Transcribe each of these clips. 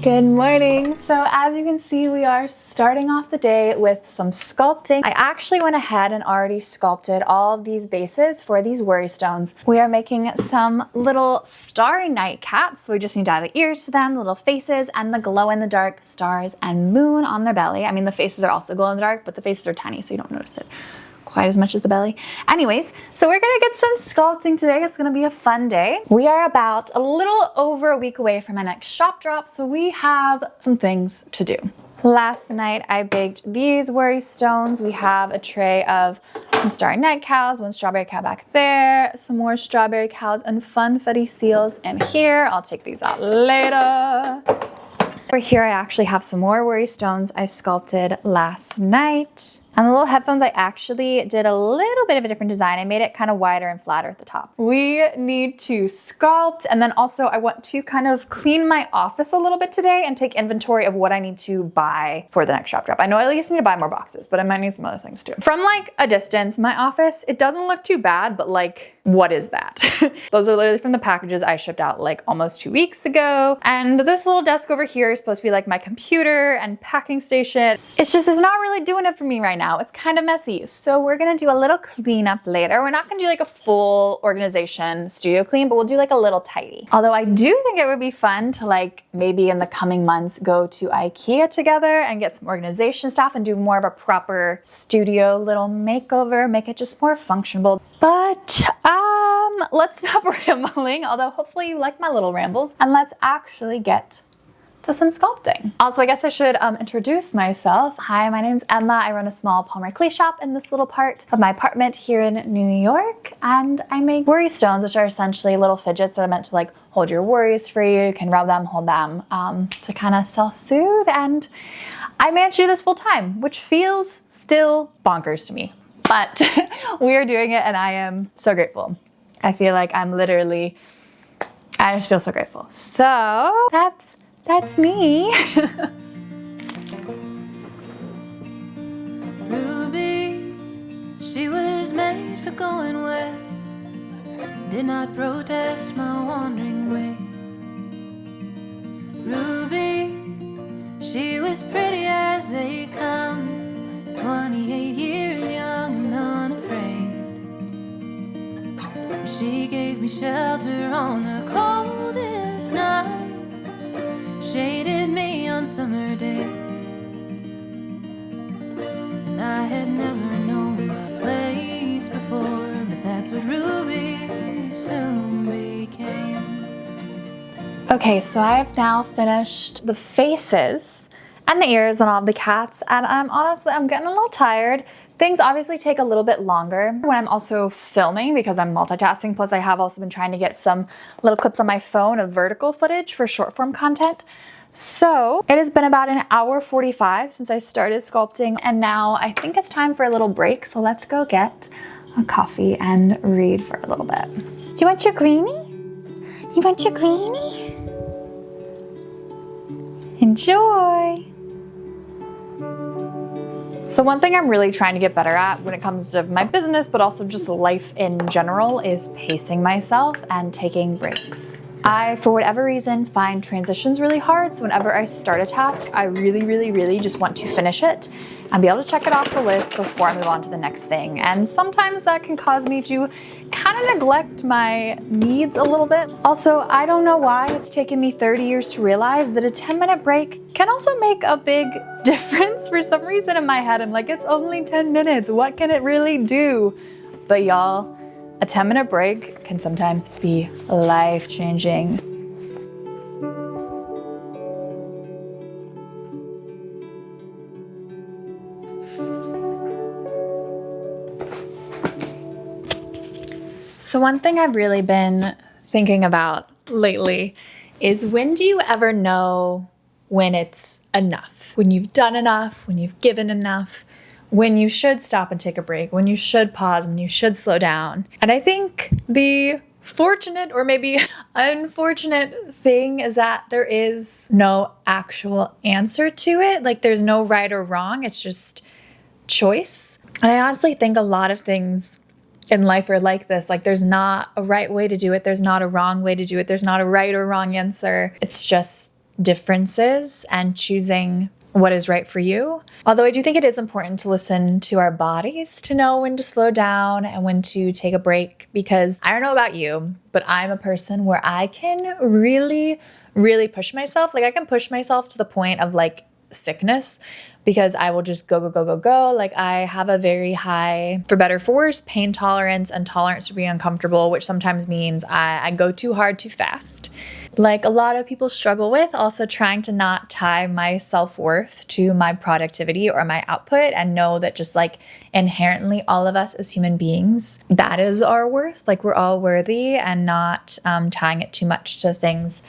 Good morning. So as you can see, we are starting off the day with some sculpting. I actually went ahead and already sculpted all of these bases for these worry stones. We are making some little starry night cats. So we just need to add the ears to them, the little faces, and the glow in the dark stars and moon on their belly. I mean, the faces are also glow in the dark, but the faces are tiny, so you don't notice it quite as much as the belly. Anyways, so we're gonna get some sculpting today. It's gonna be a fun day. We are about a little over a week away from my next shop drop, so we have some things to do. Last night I baked these worry stones. We have a tray of some starry night cows, one strawberry cow back there, some more strawberry cows and funfetti seals in here. I'll take these out later. Over here I actually have some more worry stones I sculpted last night. And the little headphones, I actually did a little bit of a different design. I made it kind of wider and flatter at the top. We need to sculpt, and then also I want to kind of clean my office a little bit today and take inventory of what I need to buy for the next shop drop. I know I at least need to buy more boxes, but I might need some other things too. From like a distance, my office, it doesn't look too bad, but like, what is that? Those are literally from the packages I shipped out like almost 2 weeks ago. And this little desk over here is supposed to be like my computer and packing station. It's not really doing it for me right now. It's kind of messy. So we're gonna do a little cleanup later. We're not gonna do like a full organization studio clean, but we'll do like a little tidy. Although I do think it would be fun to like maybe in the coming months go to IKEA together and get some organization stuff and do more of a proper studio little makeover, make it just more functional. But let's stop rambling, although hopefully you like my little rambles, and let's actually get to some sculpting. Also, I guess I should introduce myself. Hi, my name's Emma. I run a small polymer clay shop in this little part of my apartment here in New York, and I make worry stones, which are essentially little fidgets that are meant to like hold your worries for you. You can rub them, hold them, to kind of self-soothe, and I manage to do this full time, which feels still bonkers to me. But we are doing it and I am so grateful. I feel like I just feel so grateful. So that's me. Ruby, she was made for going west, did not protest my wandering ways. Ruby, she was pretty as they come, 28 years young and unafraid. She gave me shelter on the coldest nights, shaded me on summer days, and I had never known my place before, but that's what Ruby soon became. Okay, so I have now finished the faces and the ears on all the cats, and I'm getting a little tired. Things obviously take a little bit longer when I'm also filming because I'm multitasking, plus I have also been trying to get some little clips on my phone of vertical footage for short form content. So it has been about an hour 45 since I started sculpting, and now I think it's time for a little break, so let's go get a coffee and read for a little bit. Do you want your greenie? You want your greenie? Enjoy! So one thing I'm really trying to get better at when it comes to my business, but also just life in general, is pacing myself and taking breaks. I, for whatever reason, find transitions really hard, so whenever I start a task, I really just want to finish it and be able to check it off the list before I move on to the next thing. And sometimes that can cause me to kind of neglect my needs a little bit. Also, I don't know why it's taken me 30 years to realize that a 10-minute break can also make a big difference. For some reason in my head, I'm like, it's only 10 minutes. What can it really do? But y'all, a 10-minute break can sometimes be life-changing. So one thing I've really been thinking about lately is, when do you ever know when it's enough? When you've done enough, when you've given enough, when you should stop and take a break, when you should pause, when you should slow down. And I think the fortunate or maybe unfortunate thing is that there is no actual answer to it. Like, there's no right or wrong, it's just choice. And I honestly think a lot of things in life are like this. Like, there's not a right way to do it. There's not a wrong way to do it. There's not a right or wrong answer. It's just differences and choosing what is right for you. Although I do think it is important to listen to our bodies to know when to slow down and when to take a break, because I don't know about you, but I'm a person where I can really, really push myself. Like I can push myself to the point of like sickness because I will just go, go, go, go, go. Like I have a very high, for better or for worse, pain tolerance and tolerance to being uncomfortable, which sometimes means I go too hard too fast. Like a lot of people struggle with, also trying to not tie my self-worth to my productivity or my output and know that just like inherently all of us as human beings, that is our worth. Like we're all worthy, and not tying it too much to things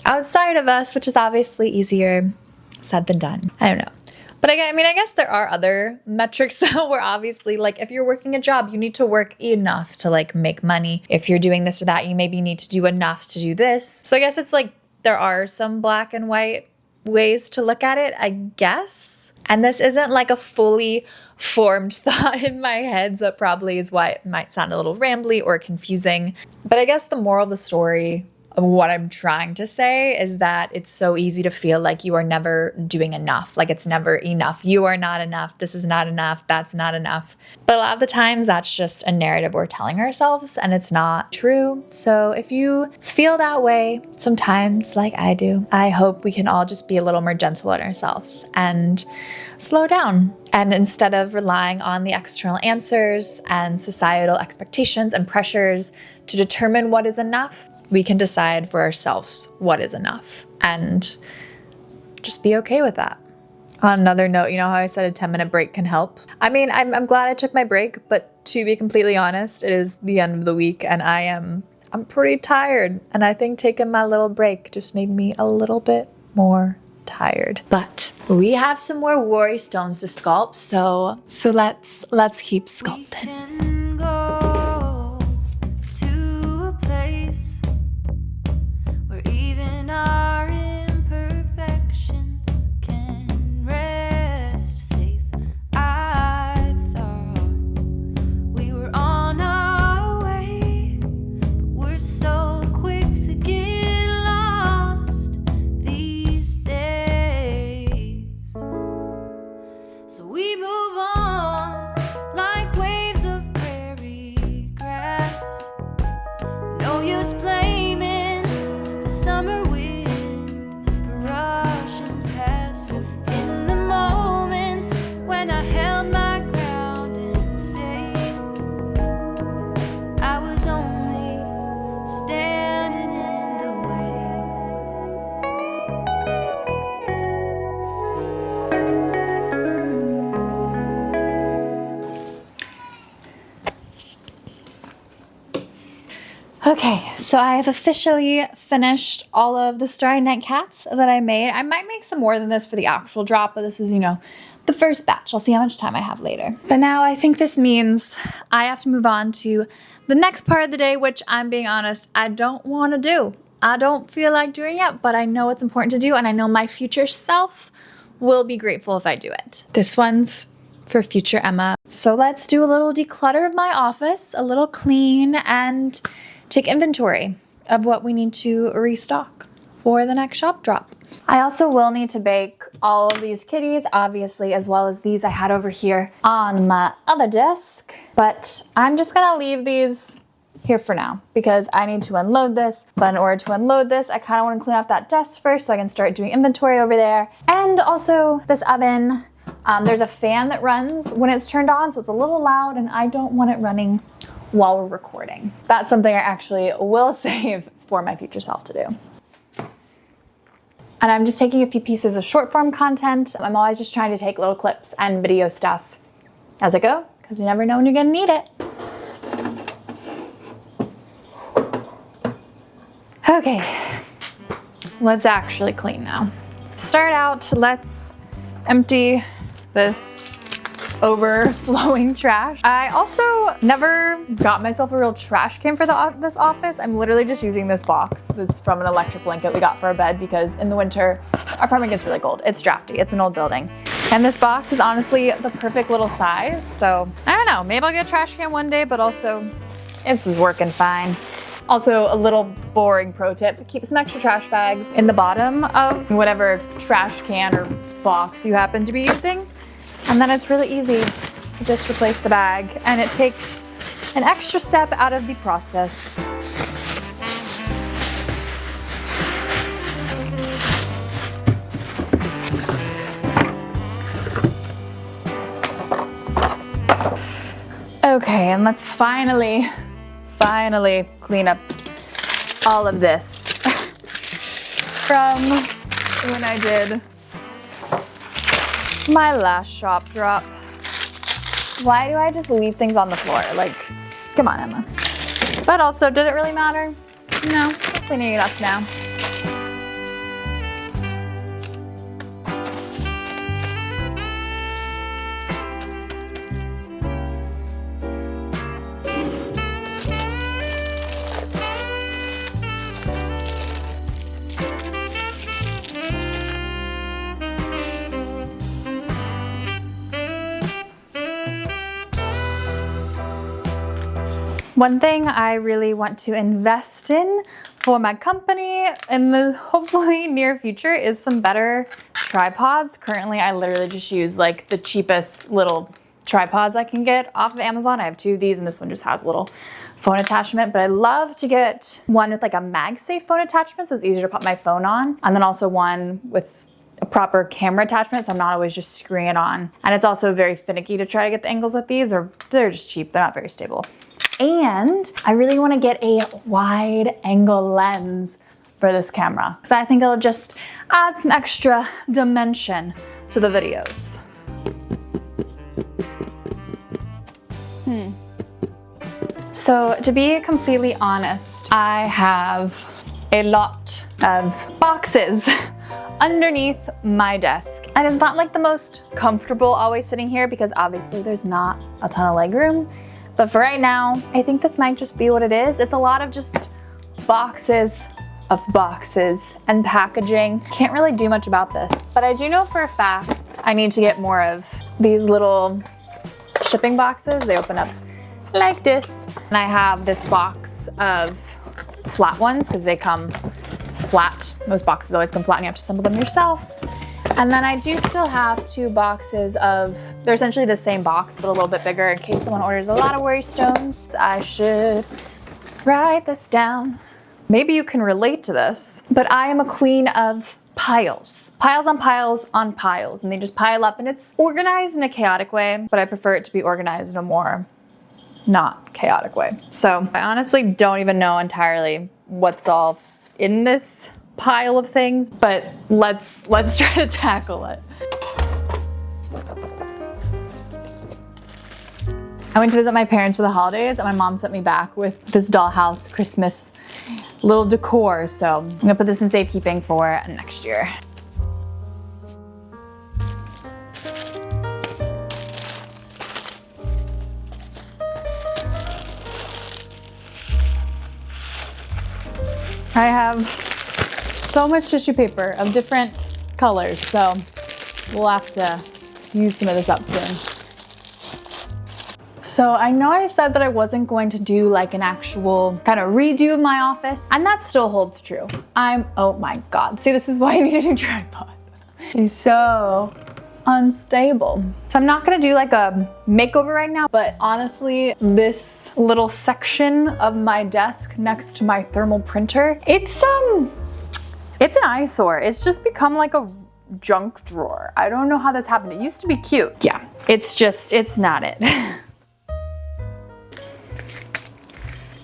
outside of us, which is obviously easier said than done. I don't know. But I guess there are other metrics though, where obviously like if you're working a job, you need to work enough to like make money. If you're doing this or that, you maybe need to do enough to do this. So I guess it's like there are some black and white ways to look at it, I guess. And this isn't like a fully formed thought in my head, so that probably is why it might sound a little rambly or confusing. But I guess the moral of the story of what I'm trying to say is that it's so easy to feel like you are never doing enough. Like it's never enough. You are not enough. This is not enough. That's not enough. But a lot of the times that's just a narrative we're telling ourselves, and it's not true. So if you feel that way sometimes, like I do, I hope we can all just be a little more gentle on ourselves and slow down. And instead of relying on the external answers and societal expectations and pressures to determine what is enough, we can decide for ourselves what is enough and just be okay with that. On another note, you know how I said a 10-minute break can help? I mean, I'm glad I took my break, but to be completely honest, it is the end of the week and I'm pretty tired. And I think taking my little break just made me a little bit more tired. But we have some more worry stones to sculpt, so let's keep sculpting. Okay, so I have officially finished all of the Starry Night cats that I made. I might make some more than this for the actual drop, but this is, the first batch. I'll see how much time I have later. But now I think this means I have to move on to the next part of the day, which I'm being honest, I don't want to do. I don't feel like doing it, but I know it's important to do, and I know my future self will be grateful if I do it. This one's for future Emma. So let's do a little declutter of my office, a little clean, and take inventory of what we need to restock for the next shop drop. I also will need to bake all of these kitties, obviously, as well as these I had over here on my other desk. But I'm just gonna leave these here for now because I need to unload this. But in order to unload this, I kind of want to clean up that desk first so I can start doing inventory over there. And also this oven, there's a fan that runs when it's turned on, so it's a little loud and I don't want it running while we're recording. That's something I actually will save for my future self to do. And I'm just taking a few pieces of short form content. I'm always just trying to take little clips and video stuff as I go, because you never know when you're gonna need it. Okay, let's actually clean now. To start out, let's empty this overflowing trash. I also never got myself a real trash can for this office. I'm literally just using this box that's from an electric blanket we got for our bed because in the winter, our apartment gets really cold. It's drafty, it's an old building. And this box is honestly the perfect little size. So I don't know, maybe I'll get a trash can one day, but also this is working fine. Also, a little boring pro tip, keep some extra trash bags in the bottom of whatever trash can or box you happen to be using. And then it's really easy to just replace the bag, and it takes an extra step out of the process. Okay, and let's finally clean up all of this from when I did my last shop drop. Why do I just leave things on the floor? Like, come on, Emma. But also, did it really matter? No, I'm cleaning it up now. One thing I really want to invest in for my company in the hopefully near future is some better tripods. Currently, I literally just use like the cheapest little tripods I can get off of Amazon. I have 2 of these, and this one just has a little phone attachment, but I love to get one with like a MagSafe phone attachment so it's easier to put my phone on, and then also one with a proper camera attachment so I'm not always just screwing it on. And it's also very finicky to try to get the angles with these, or they're just cheap, they're not very stable. And I really want to get a wide angle lens for this camera because I think it'll just add some extra dimension to the videos. So to be completely honest, I have a lot of boxes underneath my desk. And it's not like the most comfortable always sitting here because obviously there's not a ton of leg room. But for right now, I think this might just be what it is. It's a lot of just boxes of boxes and packaging. Can't really do much about this, but I do know for a fact I need to get more of these little shipping boxes. They open up like this. And I have this box of flat ones because they come flat. Most boxes always come flat and you have to assemble them yourselves. And then I do still have 2 boxes of, they're essentially the same box, but a little bit bigger in case someone orders a lot of worry stones. I should write this down. Maybe you can relate to this, but I am a queen of piles. Piles on piles on piles, and they just pile up, and it's organized in a chaotic way, but I prefer it to be organized in a more not chaotic way. So I honestly don't even know entirely what's all in this pile of things, but let's try to tackle it. I went to visit my parents for the holidays, and my mom sent me back with this dollhouse Christmas little decor, so I'm gonna put this in safekeeping for next year. I have so much tissue paper of different colors, so we'll have to use some of this up soon. So I know I said that I wasn't going to do like an actual kind of redo of my office, and that still holds true. Oh my God. See, this is why I need a new tripod. She's so unstable. So I'm not gonna do like a makeover right now, but honestly, this little section of my desk next to my thermal printer, it's an eyesore. It's just become like a junk drawer. I don't know how this happened. It used to be cute. Yeah, it's not it.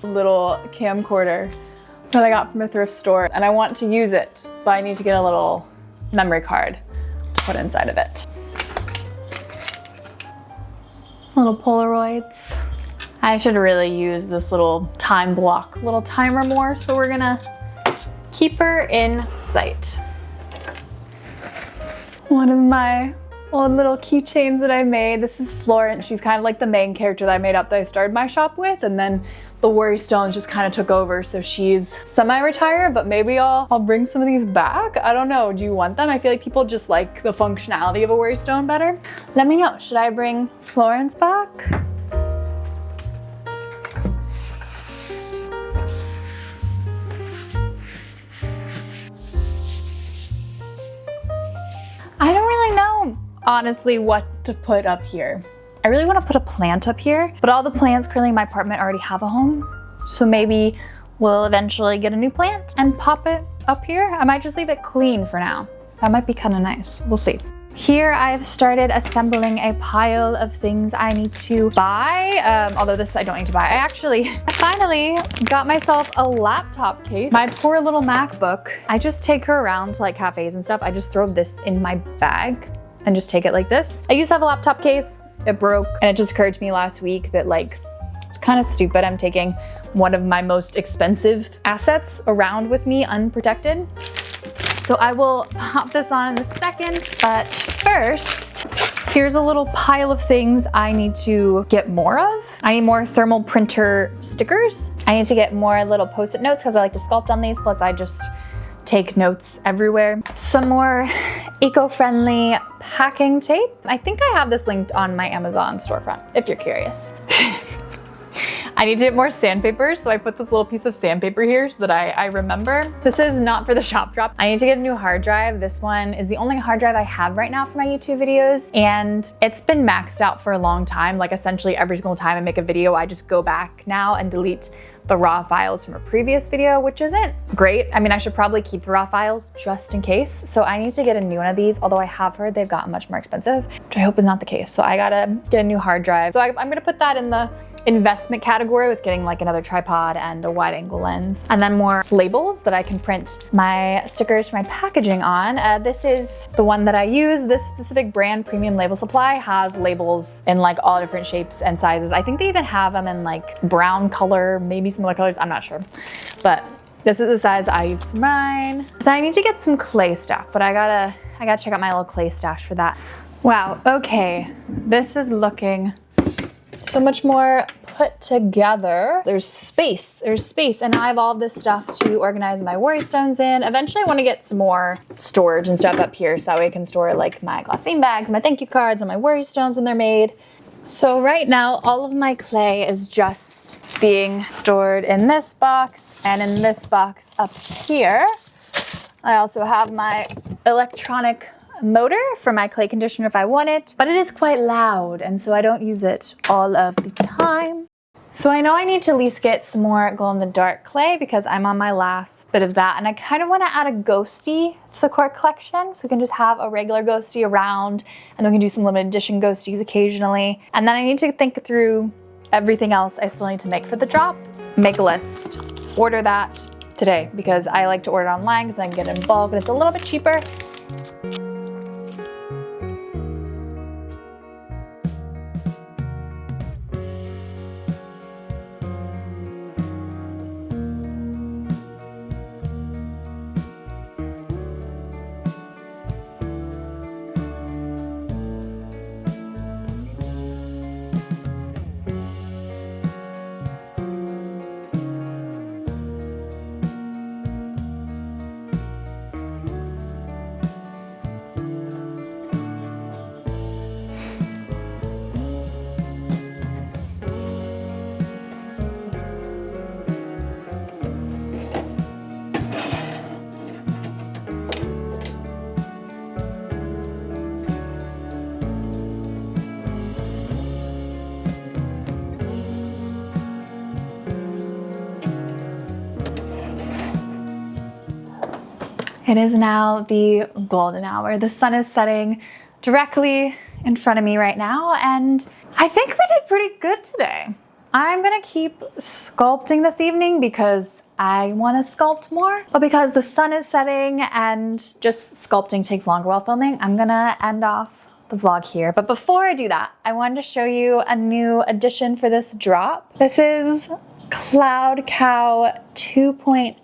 Little camcorder that I got from a thrift store, and I want to use it, but I need to get a little memory card to put inside of it. Little Polaroids. I should really use this little time block, little timer more, so we're gonna keep her in sight. One of my old little keychains that I made. This is Florence. She's kind of like the main character that I made up that I started my shop with, and then the worry stones just kind of took over, so she's semi-retired, but maybe I'll bring some of these back. I don't know, do you want them? I feel like people just like the functionality of a worry stone better. Let me know, should I bring Florence back? honestly what to put up here. I really want to put a plant up here, but all the plants currently in my apartment already have a home. So maybe we'll eventually get a new plant and pop it up here. I might just leave it clean for now. That might be kind of nice. We'll see. Here I've started assembling a pile of things I need to buy, although this I don't need to buy. I finally got myself a laptop case. My poor little MacBook. I just take her around to like cafes and stuff. I just throw this in my bag and just take it like this. I used to have a laptop case, it broke, and it just occurred to me last week that like, it's kind of stupid. I'm taking one of my most expensive assets around with me unprotected. So I will pop this on in a second, but first, here's a little pile of things I need to get more of. I need more thermal printer stickers. I need to get more little post-it notes because I like to sculpt on these, plus I just take notes everywhere. Some more eco-friendly packing tape. I think I have this linked on my Amazon storefront, if you're curious. I need to get more sandpaper, so I put this little piece of sandpaper here so that I remember. This is not for the shop drop. I need to get a new hard drive. This one is the only hard drive I have right now for my YouTube videos, and it's been maxed out for a long time. Like essentially every single time I make a video, I just go back now and delete the raw files from a previous video, which isn't great. I mean, I should probably keep the raw files just in case. So I need to get a new one of these, although I have heard they've gotten much more expensive, which I hope is not the case. So I gotta get a new hard drive. So I'm gonna put that in the investment category with getting like another tripod and a wide angle lens, and then more labels that I can print my stickers for my packaging on. This is the one that I use. This specific brand, Premium Label Supply, has labels in like all different shapes and sizes. I think they even have them in like brown color, maybe some other colors, I'm not sure. But this is the size I use for mine. Then I need to get some clay stuff, but I gotta check out my little clay stash for that. Wow, okay, this is looking so much more put together. There's space, and now I have all this stuff to organize my worry stones in. Eventually I want to get some more storage and stuff up here so that way I can store like my glassine bags, my thank you cards, and my worry stones when they're made. So right now, all of my clay is just being stored in this box and in this box up here. I also have my electronic motor for my clay conditioner if I want it, but it is quite loud, and so I don't use it all of the time. So I know I need to at least get some more glow-in-the-dark clay because I'm on my last bit of that, and I kind of want to add a ghostie to the core collection, so we can just have a regular ghostie around, and then we can do some limited edition ghosties occasionally. And then I need to think through everything else I still need to make for the drop, make a list, order that today, because I like to order it online because I can get it in bulk and it's a little bit cheaper. It is now the golden hour. The sun is setting directly in front of me right now, and I think we did pretty good today. I'm gonna keep sculpting this evening because I want to sculpt more, but because the sun is setting and just sculpting takes longer while filming, I'm gonna end off the vlog here. But before I do that, I wanted to show you a new addition for this drop. This is Cloud Cow 2.0.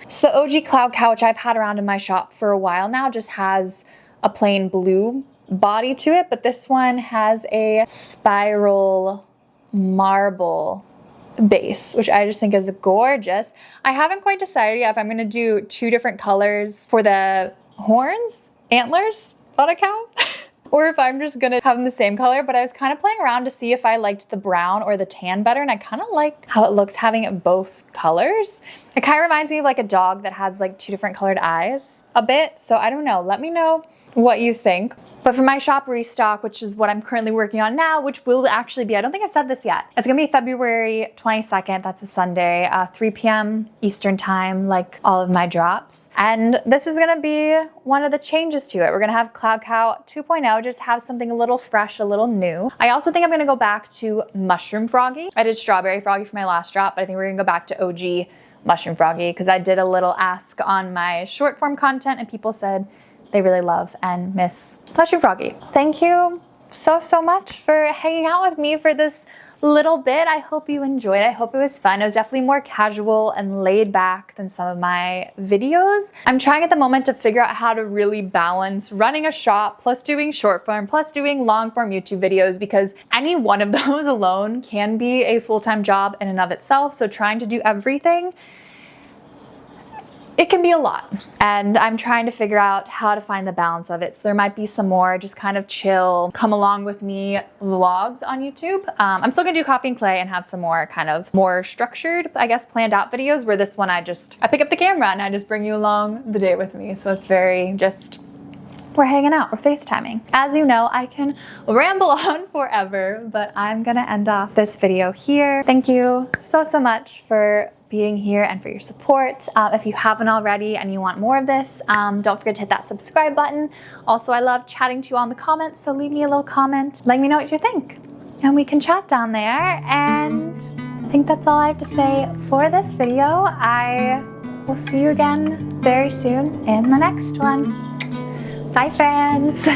So the OG Cloud Cow, which I've had around in my shop for a while now, just has a plain blue body to it, but this one has a spiral marble base, which I just think is gorgeous. I haven't quite decided yet if I'm gonna do two different colors for the horns, antlers on a cow, or if I'm just gonna have them the same color, but I was kind of playing around to see if I liked the brown or the tan better, and I kind of like how it looks having it both colors. It kind of reminds me of like a dog that has like two different colored eyes a bit, so I don't know. Let me know what you think. But for my shop restock, which is what I'm currently working on now, which will actually be, I don't think I've said this yet. It's gonna be February 22nd, that's a Sunday, 3 p.m. Eastern time, like all of my drops. And this is gonna be one of the changes to it. We're gonna have Cloud Cow 2.0, just have something a little fresh, a little new. I also think I'm gonna go back to Mushroom Froggy. I did Strawberry Froggy for my last drop, but I think we're gonna go back to OG Mushroom Froggy because I did a little ask on my short form content and people said they really love and miss Mushroom Froggy. Thank you so much for hanging out with me for this little bit. I hope you enjoyed. I hope it was fun. It was definitely more casual and laid back than some of my videos. I'm trying at the moment to figure out how to really balance running a shop plus doing short form plus doing long form YouTube videos because any one of those alone can be a full-time job in and of itself. So trying to do everything, it can be a lot. And I'm trying to figure out how to find the balance of it. So there might be some more just kind of chill, come along with me vlogs on YouTube. I'm still gonna do Coffee and Clay and have some more kind of more structured, I guess, planned out videos where this one I pick up the camera and I just bring you along the day with me. So it's very just, we're hanging out, we're FaceTiming. As you know, I can ramble on forever, but I'm gonna end off this video here. Thank you so much for being here and for your support. If you haven't already and you want more of this, don't forget to hit that subscribe button. Also, I love chatting to you all in the comments, so leave me a little comment. Let me know what you think, and we can chat down there. And I think that's all I have to say for this video. I will see you again very soon in the next one. Bye, friends.